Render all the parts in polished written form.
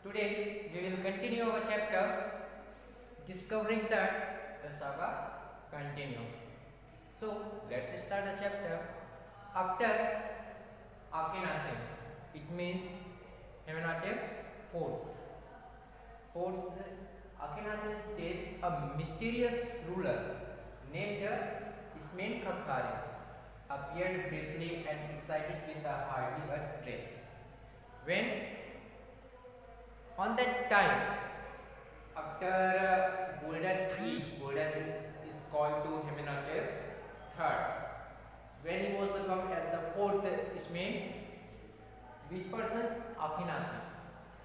Today we will continue our chapter discovering that the saga continue. So let's start the chapter. After Akhenaten, it means Amenhotep IV. Fourth, Akhenaten's death, a mysterious ruler named Ismail Khakhari appeared briefly and excited with hardly a trace. When on that time, after golden age, golden is called to Amenhotep III. When he was become as the fourth Ismail, which person? Akhenaten.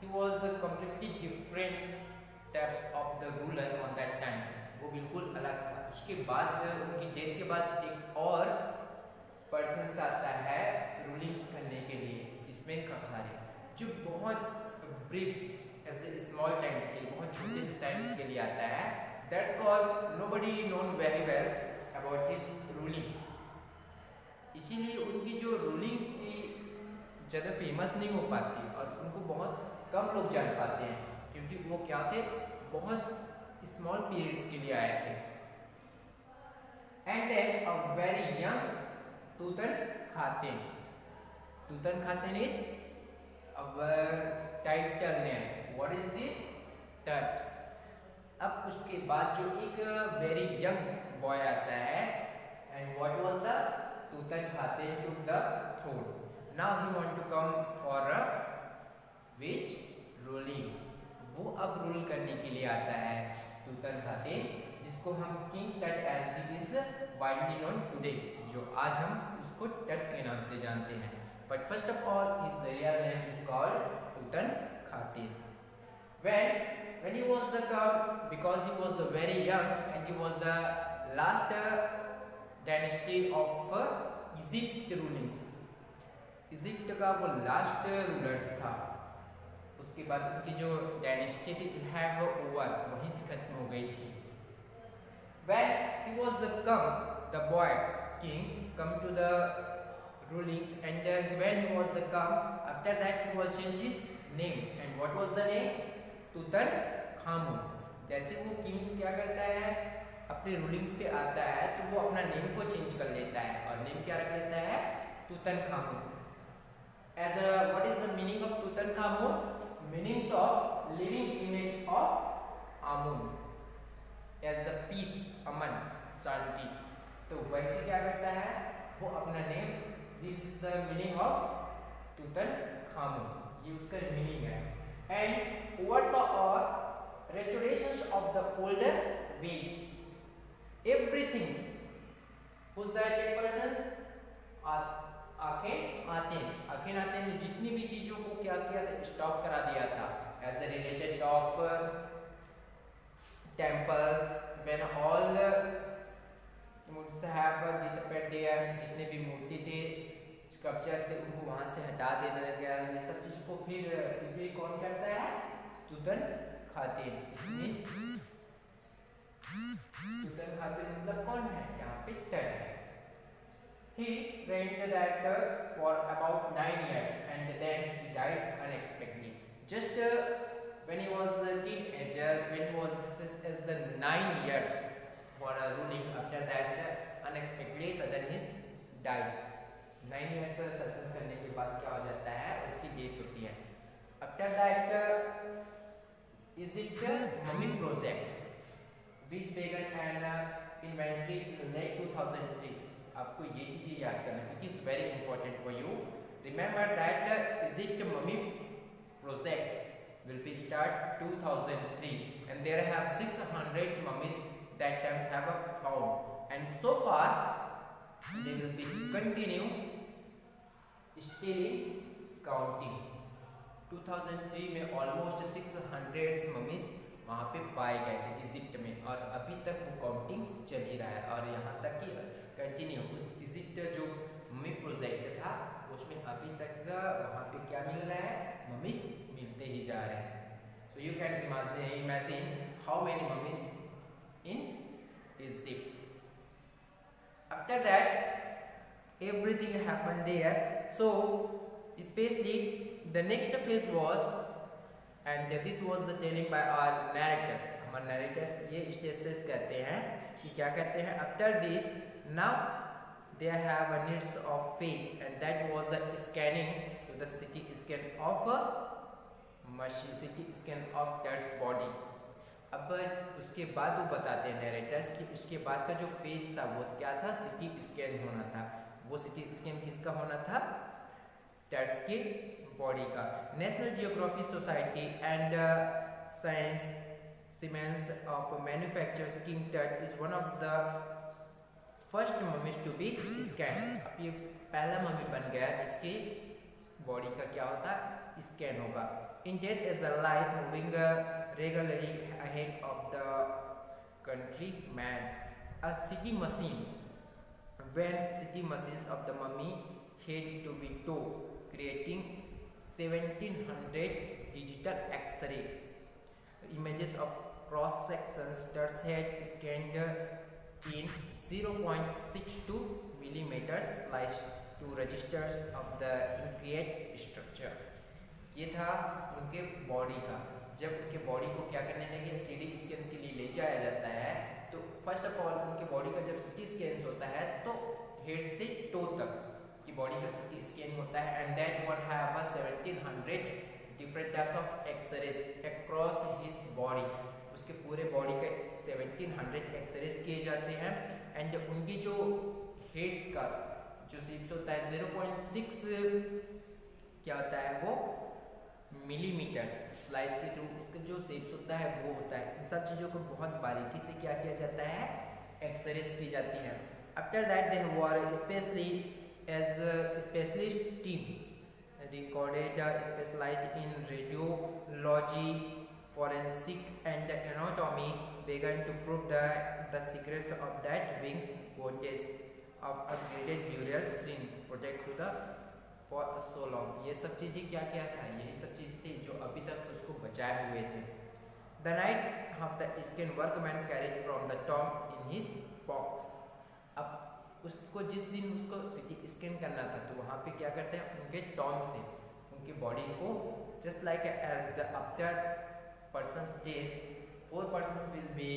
He was a completely different types of the ruler on that time. वो बिल्कुल अलग था. उसके बाद उनकी death के बाद एक और पर्सन आता है रूलिंग्स करने के लिए, इस्माइल खखारी, जो बहुत ब्रीफ ऐसे स्मॉल टाइम्स के लिए, बहुत छोटे से टाइम्स के लिए आता है. That's cause nobody known very well about his ruling. इसीलिए उनकी जो रूलिंग्स थी ज़्यादा फेमस नहीं हो पाती और उनको बहुत कम लोग जान पाते हैं, क्योंकि वो क्या थे, बहुत स्मॉल पीरियड्स के लिए आए थे. And then a very young Tutankhaten. Tutankhaten is our title name. What is this? Tut. अब उसके बाद जो एक वेरी यंग बॉय आता है, and what was the Tutankhaten took the throne. Now he want to come for a which ruling. वो अब rule करने के लिए आता है Tutankhaten, जिसको हम king Tut as he is widely known today, जो आज हम उसको टट के नाम से जानते हैं. But first of all his real name is called Tutankhaten. When he was the king, because he was the very young and he was the last dynasty of Egypt rulings. Egypt का वो last rulers था. उसके बाद उनकी जो dynasty थी have over, वहीं से खत्म हो गई थी. When he was the boy king come to the rulings, and when he was the king, after that he was changed his name. And what was the name? Tutankhamun. जैसे वो Kings क्या करता है, अपने रूलिंग्स पे आता है तो वो अपना नेम को चेंज कर लेता है, और नेम क्या रख लेता है? Tutankhamun. As what is the meaning of Tutankhamun? Meanings of living image of Amun, as the peace, अमन, शांति. तो वैसे क्या करता है वो अपना names, this is the meaning of Tutankhamun. ये उसका मीनिंग है. एंड ओवरसॉ और restorations of the older ways, everything. Who's that persons? Akhenaten ने जितनी भी चीजों को क्या किया था, स्टॉप करा दिया था. As a related of temples, when all मूर्तियां have disappeared there, जितने भी मूर्ति थे, स्कल्पचर्स थे, उनको वहां से हटा देना गया. ये सब चीज को फिर रिपीट कौन करता है? Tutankhaten. Tutankhaten मतलब कौन है? यहाँ पे टट है. He reigned that for about 9 years, and then he died unexpectedly. Just when he was a teenager, when he was as the 9 years for a ruling, after that unexpectedly suddenly he died. 9 years शासन करने के बाद क्या हो जाता है, उसकी death होती है. After that Egypt mummy project, which began an inventory in late 2003. आपको ये चीजें याद करना, it is very important for you. Remember that Egypt mummy project will be start 2003, and there have 600 mummies that times have found, and so far they will be continue still counting. 2003 में almost 600 mummies वहाँ पे पाए गए थे Egypt में, और अभी तक वो काउंटिंग्स चल ही रहा है. और यहाँ तक कि कंटिन्यू उस इजिप्ट जो मम्मी प्रोजेक्ट था उसमें अभी तक वहाँ पे क्या मिल रहा है? मम्मीज मिलते ही जा रहे हैं. So you can imagine how many mummies in Egypt. After that everything happened there. So especially the next phase was and this was the telling by our narrators. हमारे नैरेटर्स ये स्टेटस कहते हैं कि क्या कहते हैं, after this now they have a needs of face, and that was the scanning to the CT scan of a machine, CT scan of Ter's body। अब उसके बाद वो बताते हैं नैरेटर्स कि उसके बाद का जो फेस था वो क्या था, CT स्कैन होना था। वो CT स्कैन किसका होना था, टर्स के बॉडी का। National Geography Society and science Siemens of manufacture king टर्ट is one of the first mummies to be scan. अब ये पहला मम्मी बन गया जिसकी बॉडी का क्या होता है, स्कैन होगा। In death is the life moving regularly ahead of the country man a CT machine when CT machines of the mummy had to be towed, creating 1700 digital X-ray images of cross sections. Ter's head scanned in 0.62 millimeters slice to registers of the increate structure। ये था उनके body का। जब उनके body को क्या करने लगे, CT स्कैन के लिए ले जाया जाता है, तो फर्स्ट ऑफ ऑल उनके बॉडी का जब CT स्कैन होता है तो हेड से टो तक की बॉडी का CT स्कैन होता है। And that one have 1700 different types of X-rays across his body. उसके पूरे बॉडी के 1700 एक्सरेज किए जाते हैं। एंड उनकी जो हेड्स का जो शेप्स होता है 0.6 क्या होता है वो मिलीमीटर्स स्लाइस के थ्रू उसका जो शेप्स होता है वो होता है। इन सब चीज़ों को बहुत बारीकी से क्या किया जाता है, एक्सरेज की जाती है। After that they were specially as specialist team recorded specialised in radiology forensic and anatomy began to prove the secrets of that wings goddess of upgraded burial shrines protect to the for so long। ये सब चीज़ें क्या क्या था, यही सब चीज़ थी जो अभी तक उसको बचाए हुए थे। The night of the skin workman carried from the tomb in his box। अब उसको जिस दिन उसको CT स्कैन करना था तो वहाँ पे क्या करते हैं, उनके टॉम से उनकी बॉडी को just like as the after person's death 4 persons will be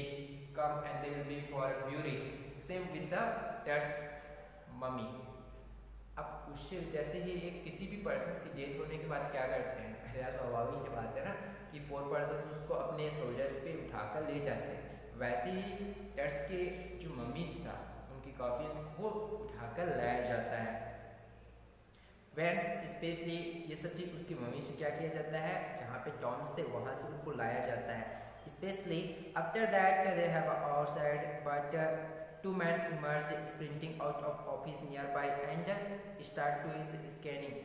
come and they will be for burial, same with the Ter's mummy। अब उससे जैसे ही एक किसी भी पर्सन की डेथ होने के बाद क्या करते हैं, पहले स्वाभाविक सी बात है ना कि 4 पर्सन उसको अपने शोल्डर्स पे उठाकर ले जाते हैं, वैसे ही टर्स के जो मम्मीज था उनकी कॉफिन वो उठाकर लाया जाता है। वैन स्पेशली ये सब चीज़ उसकी मम्मी से क्या किया जाता है, जहाँ पे टॉम्स थे वहाँ से उनको लाया जाता है। Specially after that they have outside but 2 men emerged sprinting out of office nearby and start to his scanning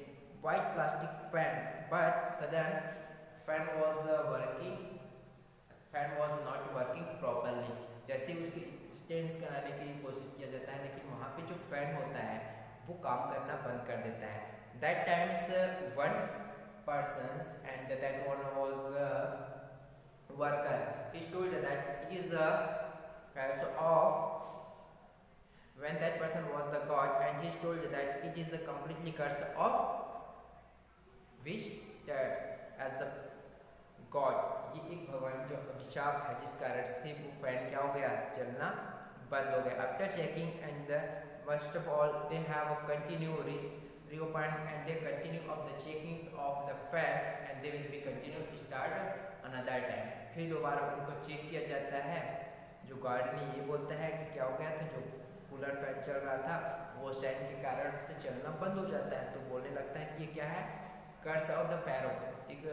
white plastic fans, but sudden fan was not working properly। जैसे उसकी स्टैंड्स कराने की कोशिश किया जाता है लेकिन वहाँ पे जो फैन होता है वो काम करना बंद कर देता है। That times one person and that one was worker is told that it is a curse of, when that person was the god and he is told that it is the completely curse of which that as the god। ये एक भगवान जो अभिशाप है जिस कारण से वो फैन क्या हो गया, चलना बंद हो गया। After checking and first of all they have a continue reopened and they continue of the checkings of the fan and they will be continue start another times। फिर दोबारा उनको चेक किया जाता है। जो गार्ड ने ये बोलता है कि क्या हो गया था, जो कूलर फैन चल रहा था वो सैन के कारण से चलना बंद हो जाता है, तो बोलने लगता है कि ये क्या है, कर्स ऑफ द फैरो, एक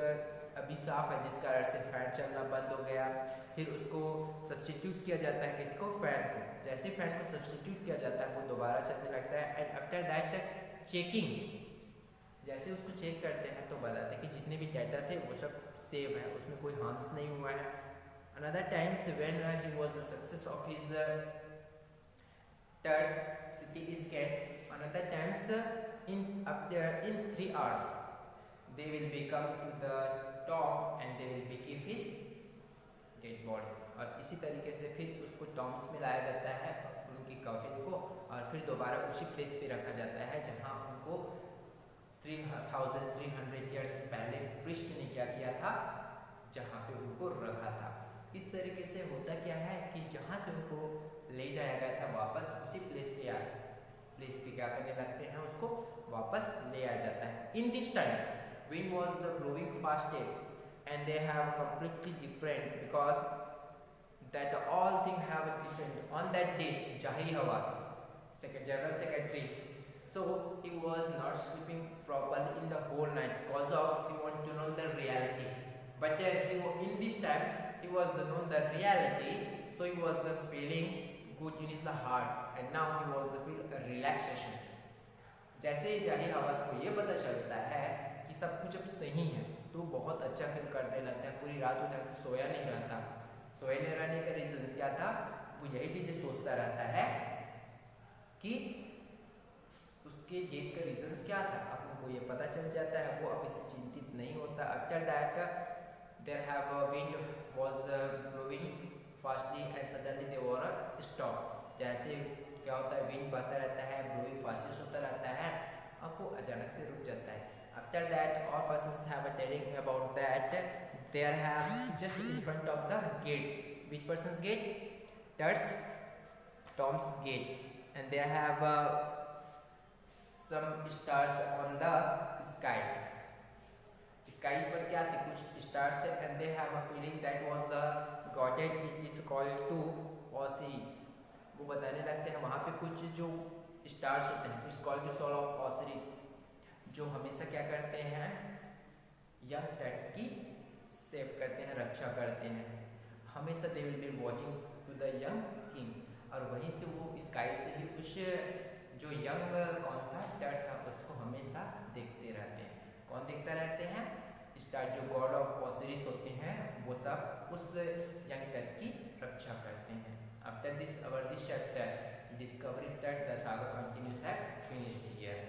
अभिशाप है जिस कारण से फैन चलना बंद हो गया। फिर उसको सब्स्टिट्यूट किया जाता है किसको, फैन को। जैसे फैन को सब्स्टिट्यूट किया जाता है वो दोबारा चलने लगता है। एंड आफ्टर दैट चेकिंग, जैसे उसको चेक करते हैं तो बताते हैं कि जितने भी डाटा थे वो सब सेव है, उसमें कोई हार्म्स नहीं हुआ है। Another times when he was the success of his Ter's CT scan, another times in 3 hours they will be come to the tomb and they will be give his dead bodies। और इसी तरीके से फिर उसको Tom's में लाया जाता है उनकी कॉफिन को, और फिर दोबारा उसी प्लेस पे रखा जाता है जहाँ उनको 3300 ईयर्स पहले प्रिस्ट ने क्या किया था, को रखा था। इस तरीके से होता क्या है कि जहाँ से उनको ले जाया गया था वापस उसी प्लेस पे क्या करने लगते हैं, उसको वापस ले आया जाता है। In this time wind was the blowing fastest and they have completely different because that all thing have a different on that day. Jahi Hawass, General Secretary, so he was not sleeping properly in the whole night because of he wanted to know the reality, but in this time he was the known the reality, so he was the feeling good in his heart and now he was the feel a relaxation. जैसे ही जाहिर हवास को ये पता चलता है कि सब कुछ अब सही है तो बहुत अच्छा फील करने लगता है। पूरी रात वो ढंग से सोया नहीं रहता। सोए नहीं रहने का रीजन क्या था, वो यही चीजें सोचता रहता है कि उसके डेथ का रीजन क्या था। अब उनको ये पता चल जाता है, वो अब इससे चिंतित नहीं होता। After that there have a wind was blowing fastly and suddenly they were stop. जैसे क्या होता है, विंड बहता रहता है, ब्लोइंग फास्टेस्ट होता रहता है, अब वो अचानक से रुक जाता है। After that all persons have a telling about that there have just in front of the gates, which persons gate, that's tomb's gate, and there have some stars on the sky. Skies पर क्या थे, कुछ stars है, and they have a feeling that was the goddess is called to Osiris. वो बताने लगते हैं वहाँ पे कुछ जो stars होते हैं, it's called the soul of Osiris, जो हमेशा क्या करते हैं, young cat की सेव करते हैं, रक्षा करते हैं हमेशा। they will be watching to the young king, और वहीं से वो स्काई से ही उस जो यंग कौन था, टर्ट था, उसको हमेशा देखते रहते हैं। कौन देखता रहते हैं, स्टार जो गॉड ऑफ ओसिरिस होते हैं, वो सब उस यंग टर्ट की रक्षा करते हैं। After this our this chapter discovery that the saga continuous है फिनिश्ड हियर।